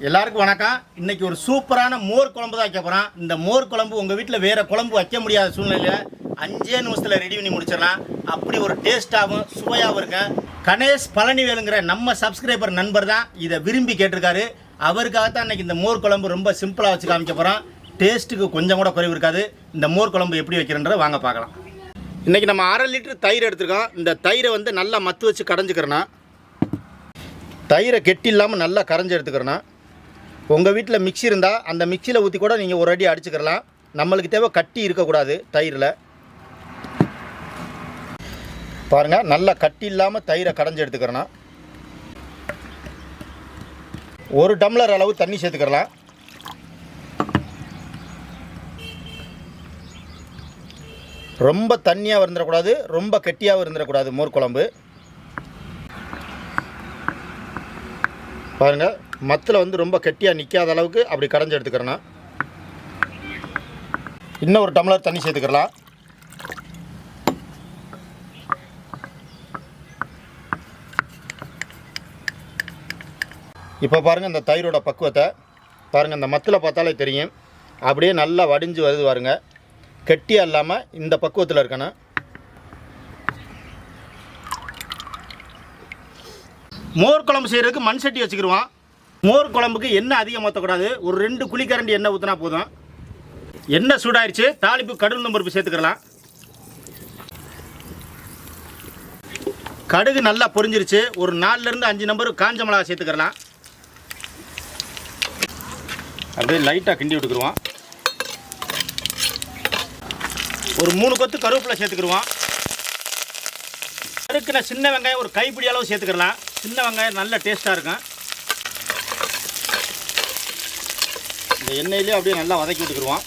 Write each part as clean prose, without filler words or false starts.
எல்லாருக்கும் வணக்கம். இன்னைக்கு ஒரு சூப்பரான மோர் குழம்பு தான் வைக்க போகிறோம். இந்த மோர் குழம்பு உங்கள் வீட்டில் வேறு குழம்பு வைக்க முடியாத சூழ்நிலையில் 5 நிமிஷத்தில் ரெடி பண்ணி முடிச்சிடலாம். அப்படி ஒரு டேஸ்ட்டாகவும் சுவையாகவும் இருக்கும். கணேஷ் பழனிவேலுங்கிற நம்ம சப்ஸ்கிரைபர் நண்பர் தான் இதை விரும்பி கேட்டிருக்காரு. அவருக்காகத்தான் இன்றைக்கி இந்த மோர் குழம்பு ரொம்ப சிம்பிளாக வச்சு காமிக்க போகிறோம். டேஸ்ட்டுக்கு கொஞ்சம் கூட குறைவு இருக்காது. இந்த மோர் குழம்பு எப்படி வைக்கிறன்றதை வாங்க பார்க்கலாம். இன்றைக்கி நம்ம 1/2 லிட்டர் தயிர் எடுத்துருக்கோம். இந்த தயிரை வந்து நல்லா மத்து வச்சு கடைஞ்சிக்கிறேன்னா, தயிரை கெட்டி இல்லாமல் நல்லா கரைஞ்சி எடுத்துக்கிறேன்னா, உங்கள் வீட்டில் மிக்ஸி இருந்தால் அந்த மிக்சியில் ஊற்றி கூட நீங்கள் ஒரு அடி அடிச்சுக்கிறலாம். நம்மளுக்கு தேவை கட்டி இருக்கக்கூடாது தயிரில். பாருங்கள், நல்லா கட்டி இல்லாமல் தயிரை கடைஞ்சி எடுத்துக்கிறேன்னா, 1 டம்ளர் அளவு தண்ணி சேர்த்துக்கிறலாம். ரொம்ப தண்ணியாக இருந்துடக்கூடாது, ரொம்ப கெட்டியாகவும் இருந்துடக்கூடாது மோர் குழம்பு. பாருங்கள், மத்தில் வந்து ரொம்ப கெட்டியாக நிற்காத அளவுக்கு அப்படி கடைஞ்சி எடுத்துக்கிறேன்னா, இன்னும் 1 டம்ளர் தண்ணி சேர்த்துக்கிறலாம். இப்போ பாருங்கள், இந்த தயிரோட பக்குவத்தை பாருங்கள். இந்த மத்தில் பார்த்தாலே தெரியும், அப்படியே நல்லா வடிஞ்சு வருது பாருங்க. கெட்டியாக இல்லாமல் இந்த பக்குவத்தில் இருக்கணும். மோர் குழம்பு செய்கிறதுக்கு மண் சட்டி வச்சுக்கிடுவோம். மோர் குழம்புக்கு எண்ணெய் அதிகம் ஊற்றக்கூடாது. ஒரு 2 குழிக்கரண்டி எண்ணெய் ஊற்றினா போதும். எண்ணெய் சூடாயிடுச்சு. தாளிப்பு கடுகு பருப்பு சேர்த்துக்கலாம். கடுகு நல்லா பொரிஞ்சிருச்சு. ஒரு 4லேருந்து 5 நம்பர் காஞ்ச மிளகா சேர்த்துக்கலாம். அப்படியே லைட்டாக கிண்டி விட்டுக்குருவோம். ஒரு 3 கொத்து கருவேப்பிலை சேர்த்துக்கிடுவோம். நறுக்கின சின்ன வெங்காயம் ஒரு கைப்பிடி அளவு சேர்த்துக்கலாம். சின்ன வெங்காயம் நல்ல டேஸ்ட்டாக இருக்கும். இந்த எண்ணெயிலே அப்படியே நல்லா வதக்கி விட்டுக்குருவோம்.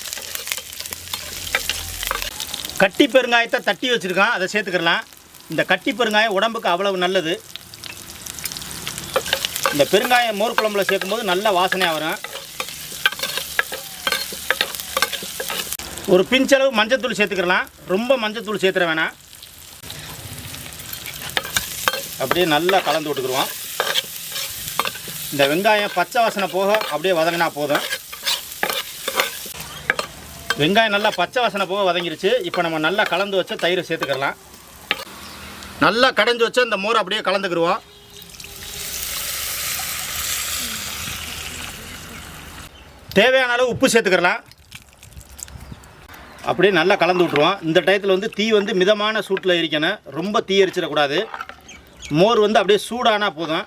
கட்டி பெருங்காயத்தை தட்டி வச்சுருக்கோம், அதை சேர்த்துக்கலாம். இந்த கட்டி பெருங்காயம் உடம்புக்கு அவ்வளவு நல்லது. இந்த பெருங்காயம் மோர் குழம்புல சேர்க்கும்போது நல்ல வாசனையாக வரும். ஒரு பிஞ்சளவு மஞ்சத்தூள் சேர்த்துக்கலாம். ரொம்ப மஞ்சத்தூள் சேர்த்துற வேணாம். அப்படியே நல்லா கலந்து விட்டுக்குருவோம். இந்த வெங்காயம் பச்சை வாசனை போக அப்படியே வதங்கினா போதும். வெங்காயம் நல்லா பச்சை வாசனை போக வதங்கிருச்சு. இப்போ நம்ம நல்லா கலந்து வச்ச தயிரை சேர்த்துக்கலாம். நல்லா கடைஞ்சி வச்ச இந்த மோரை அப்படியே கலந்துக்கிடுவோம். தேவையான அளவு உப்பு சேர்த்துக்கலாம். அப்படியே நல்லா கலந்து விட்ருவோம். இந்த டயத்தில் வந்து தீ வந்து மிதமான சூட்டில் எரிக்கணும். ரொம்ப தீ எரிச்சிடக்கூடாது. மோர் வந்து அப்படியே சூடானா போதும்.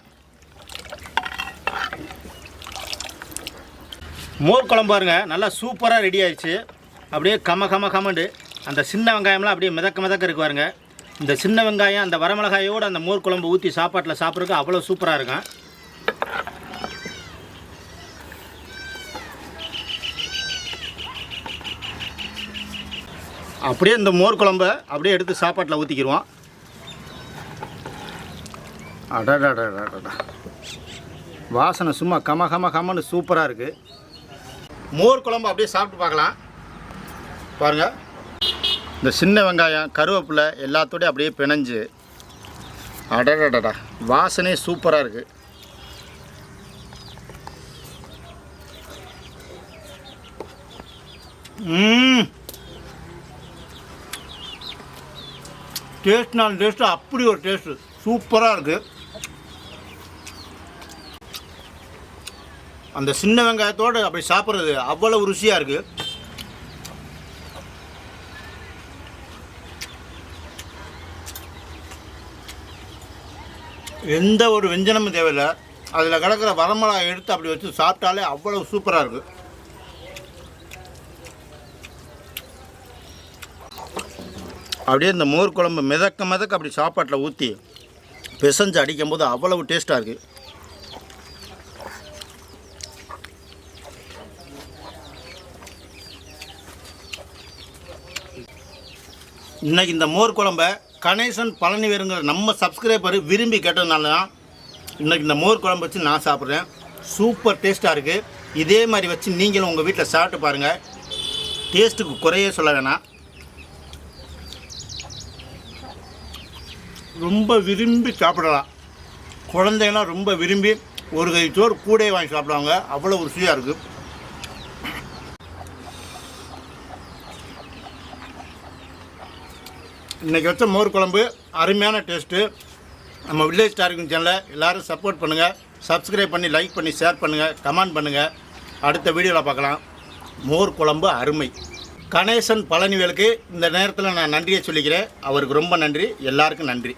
மோர் குழம்பு பாருங்க, நல்லா சூப்பராக ரெடி ஆயிடுச்சு. அப்படியே கமண்டு அந்த சின்ன வெங்காயம்லாம் அப்படியே மிதக்க இருக்கு பாருங்க. இந்த சின்ன வெங்காயம் அந்த வரமிளகாயோடு அந்த மோர் குழம்பு ஊற்றி சாப்பாட்டில் சாப்பிட்றதுக்கு அவ்வளோ சூப்பராக இருக்கும். அப்படியே இந்த மோர் குழம்பை அப்படியே எடுத்து சாப்பாட்டில் ஊற்றிக்கிடுவோம். அடடா, வாசனை சும்மா கமன்னு சூப்பராக இருக்குது. மோர் குழம்பு அப்படியே சாப்பிட்டு பார்க்கலாம். பாருங்கள், இந்த சின்ன வெங்காயம் கருவேப்பிலை எல்லாத்தோடையும் அப்படியே பிணைஞ்சு, அடடா வாசனை சூப்பராக இருக்குது. டேஸ்ட்னாலும் டேஸ்ட்டு, அப்படி ஒரு டேஸ்ட்டு சூப்பராக இருக்குது. அந்த சின்ன வெங்காயத்தோடு அப்படி சாப்பிட்றது அவ்வளவு ருசியாக இருக்குது. எந்த ஒரு வெஞ்சனமும் தேவையில்லை. அதில் கிடக்கிற வரமிளகாய் எடுத்து அப்படி வச்சு சாப்பிட்டாலே அவ்வளவு சூப்பராக இருக்குது. அப்படியே இந்த மோர் குழம்பு மிதக்க அப்படி சாப்பாட்டில் ஊற்றி பிசைஞ்சு அடிக்கும்போது அவ்வளவு டேஸ்ட்டாக இருக்குது. இன்றைக்கி இந்த மோர் குழம்பை கணேசன் பழனிவேலுங்கிற நம்ம சப்ஸ்கிரைபர் விரும்பி கேட்டதுனால தான் இன்றைக்கி இந்த மோர் குழம்பு வச்சு நான் சாப்பிட்றேன். சூப்பர் டேஸ்ட்டாக இருக்குது. இதே மாதிரி வச்சு நீங்களும் உங்கள் வீட்டில் சாப்பிட்டு பாருங்கள். டேஸ்ட்டுக்கு குறையே சொல்ல வேணாம். ரொம்ப விரும்பி சாப்பிடலாம். குழந்தைங்களாம் ரொம்ப விரும்பி ஒரு கை சோறு கூடயே வாங்கி சாப்பிடுவாங்க, அவ்வளோ ருசியாக இருக்குது. இன்றைக்கி வச்ச மோர் குழம்பு அருமையான டேஸ்ட்டு. நம்ம வில்லேஜ் ஸ்டார் குக்கிங் சேனலை எல்லோரும் சப்போர்ட் பண்ணுங்கள், சப்ஸ்கிரைப் பண்ணி லைக் பண்ணி ஷேர் பண்ணுங்கள், கமெண்ட் பண்ணுங்கள். அடுத்த வீடியோவில் பார்க்கலாம். மோர் குழம்பு அருமை. கணேசன் பழனிவேலுக்கு இந்த நேரத்தில் நான் நன்றியை சொல்லிக்கிறேன். அவருக்கு ரொம்ப நன்றி. எல்லாருக்கும் நன்றி.